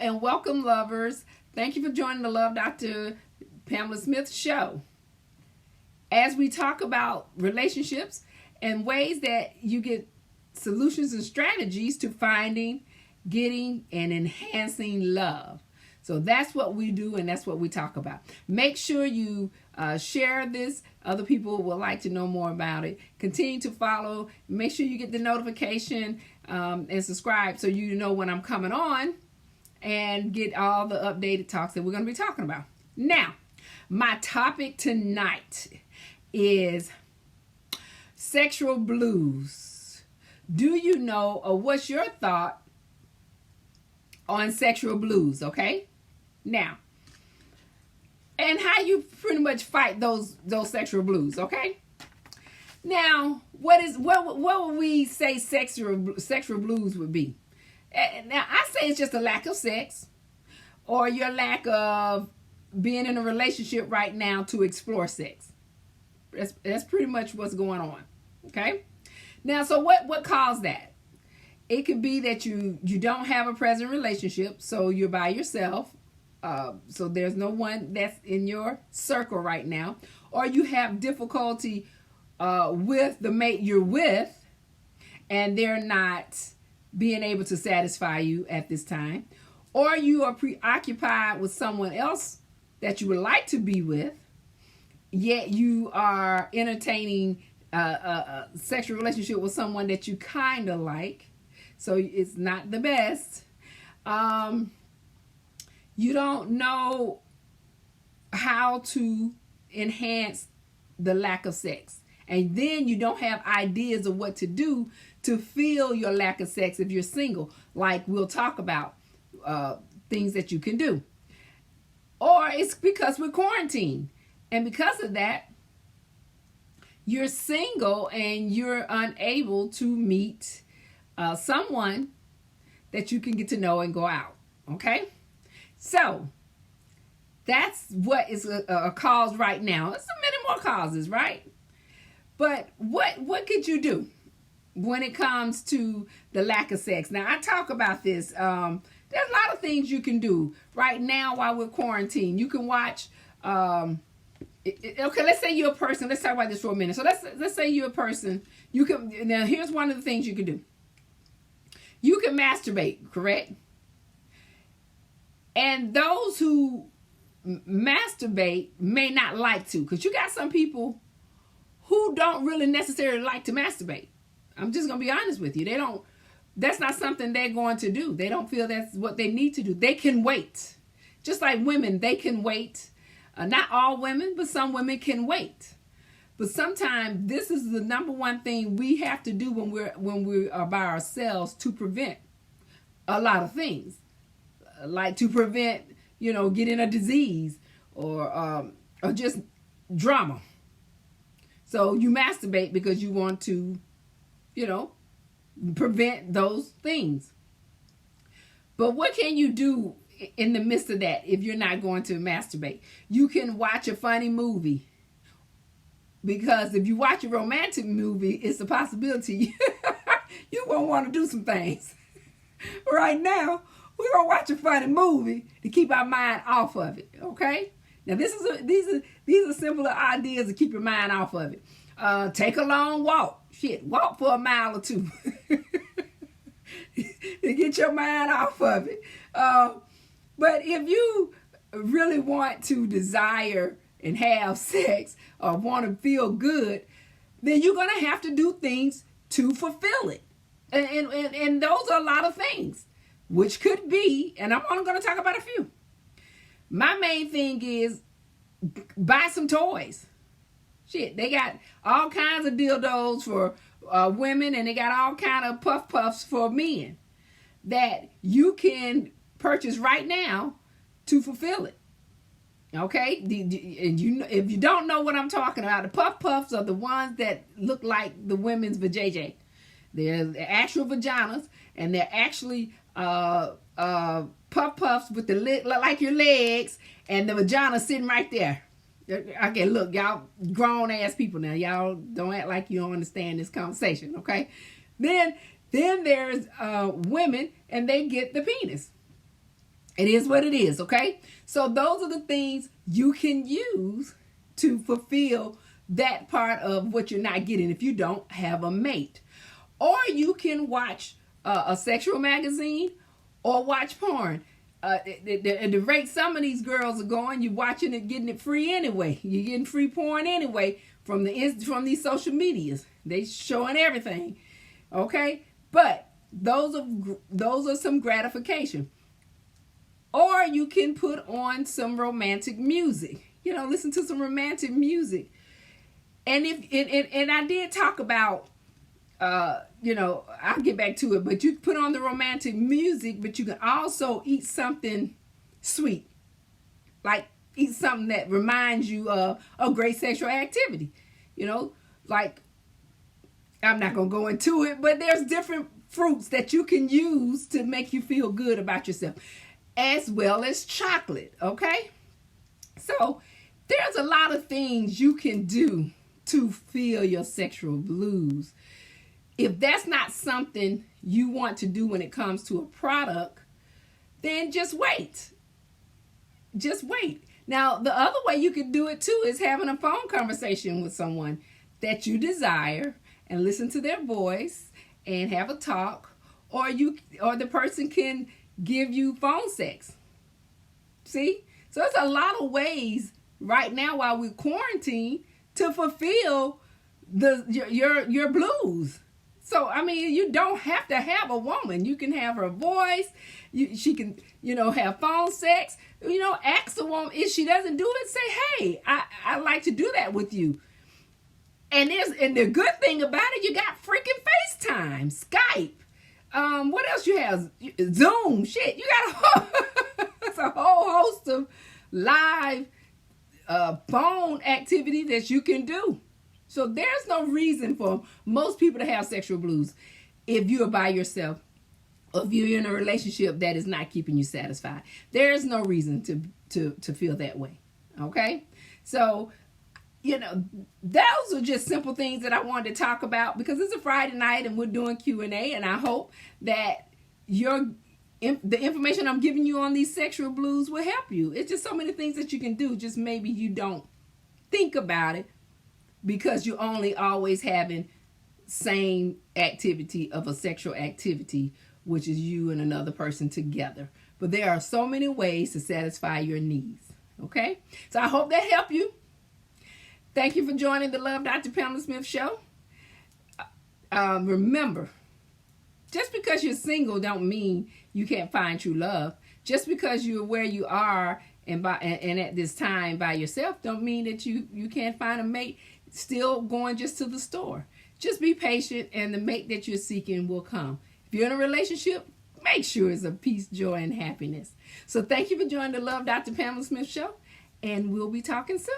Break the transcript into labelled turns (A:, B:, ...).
A: And welcome, lovers. Thank you for joining the Love Dr. Pamela Smith show. As we talk about relationships and ways that you get solutions and strategies to finding, getting, and enhancing love. So that's what we do, and that's what we talk about. Make sure you share this. Other people would like to know more about it. Continue to follow. Make sure you get the notification and subscribe so you know when I'm coming on and get all the updated talks that we're going to be talking about. Now, my topic tonight is sexual blues. Do you know, or what's your thought on sexual blues, okay? Now, and how you pretty much fight those sexual blues, okay? Now, what would we say sexual blues would be? Now, I say it's just a lack of sex or your lack of being in a relationship right now to explore sex. That's pretty much what's going on, okay? Now, so what caused that? It could be that you don't have a present relationship, so you're by yourself. So there's no one that's in your circle right now. Or you have difficulty with the mate you're with, and they're not being able to satisfy you at this time. Or you are preoccupied with someone else that you would like to be with, yet you are entertaining a sexual relationship with someone that you kind of like. So it's not the best. You don't know how to enhance the lack of sex. And then you don't have ideas of what to do to fill your lack of sex if you're single. Like we'll talk about things that you can do. Or it's because we're quarantined. And because of that, you're single and you're unable to meet someone that you can get to know and go out. Okay? So, that's what is a cause right now. There's so many more causes, right? But what could you do when it comes to the lack of sex? Now, I talk about this. There's a lot of things you can do right now while we're quarantined. You can watch. Okay, let's say you're a person. Let's talk about this for a minute. So let's say you're a person. You can now. Here's one of the things you can do. You can masturbate, correct? And those who masturbate may not like to, because you got some people who don't really necessarily like to masturbate. I'm just going to be honest with you. That's not something they're going to do. They don't feel that's what they need to do. They can wait. Just like women, they can wait. Not all women, but some women can wait. But sometimes this is the number one thing we have to do when we are by ourselves to prevent a lot of things. Like to prevent, getting a disease or just drama. So you masturbate because you want to, prevent those things. But what can you do in the midst of that if you're not going to masturbate? You can watch a funny movie. Because if you watch a romantic movie, it's a possibility you won't want to do some things. Right now, we're going to watch a funny movie to keep our mind off of it, okay? Now, these are simpler ideas to keep your mind off of it. Take a long walk. Walk for a mile or two to get your mind off of it. But if you really want to desire and have sex or want to feel good, then you're going to have to do things to fulfill it. And those are a lot of things. Which could be, and I'm only going to talk about a few. My main thing is buy some toys. They got all kinds of dildos for women, and they got all kind of puffs for men that you can purchase right now to fulfill it. Okay? And if you don't know what I'm talking about, the puffs are the ones that look like the women's vajayjay. They're actual vaginas, and they're actually puffs with the like your legs, and the vagina sitting right there. Okay, look, y'all grown ass people now. Y'all don't act like you don't understand this conversation, okay? Then there's women, and they get the penis. It is what it is, okay? So those are the things you can use to fulfill that part of what you're not getting if you don't have a mate. Or you can watch a sexual magazine or watch porn. The rate some of these girls are going, you're watching it, getting it free anyway. You're getting free porn anyway from these social medias. They showing everything, okay? But those are some gratification. Or you can put on some romantic music. Listen to some romantic music. And I did talk about, I'll get back to it, but you put on the romantic music, but you can also eat something sweet. Like eat something that reminds you of great sexual activity. Like, I'm not going to go into it, but there's different fruits that you can use to make you feel good about yourself, as well as chocolate, okay? So there's a lot of things you can do to feel your sexual blues. If that's not something you want to do when it comes to a product, then just wait. Just wait. Now, the other way you could do it too is having a phone conversation with someone that you desire and listen to their voice and have a talk, or the person can give you phone sex. See? So there's a lot of ways right now while we're quarantined to fulfill your blues. So, I mean, you don't have to have a woman. You can have her voice. She can, have phone sex. Ask the woman, if she doesn't do it, say, hey, I'd like to do that with you. And the good thing about it, you got freaking FaceTime, Skype. What else you have? Zoom, shit. You got a whole host of live phone activity that you can do. So there's no reason for most people to have sexual blues if you're by yourself, or if you're in a relationship that is not keeping you satisfied. There's no reason to feel that way. Okay? So, those are just simple things that I wanted to talk about because it's a Friday night and we're doing Q&A, and I hope that the information I'm giving you on these sexual blues will help you. It's just so many things that you can do. Just maybe you don't think about it because you're only always having same activity of a sexual activity, which is you and another person together. But there are so many ways to satisfy your needs. Okay? So I hope that helped you. Thank you for joining the Love Dr. Pamela Smith Show. Remember, just because you're single don't mean you can't find true love. Just because you're where you are and at this time by yourself don't mean that you can't find a mate still going just to the store. Just be patient and the mate that you're seeking will come. If you're in a relationship, make sure it's of peace, joy, and happiness. So thank you for joining the Love Dr. Pamela Smith Show, and we'll be talking soon.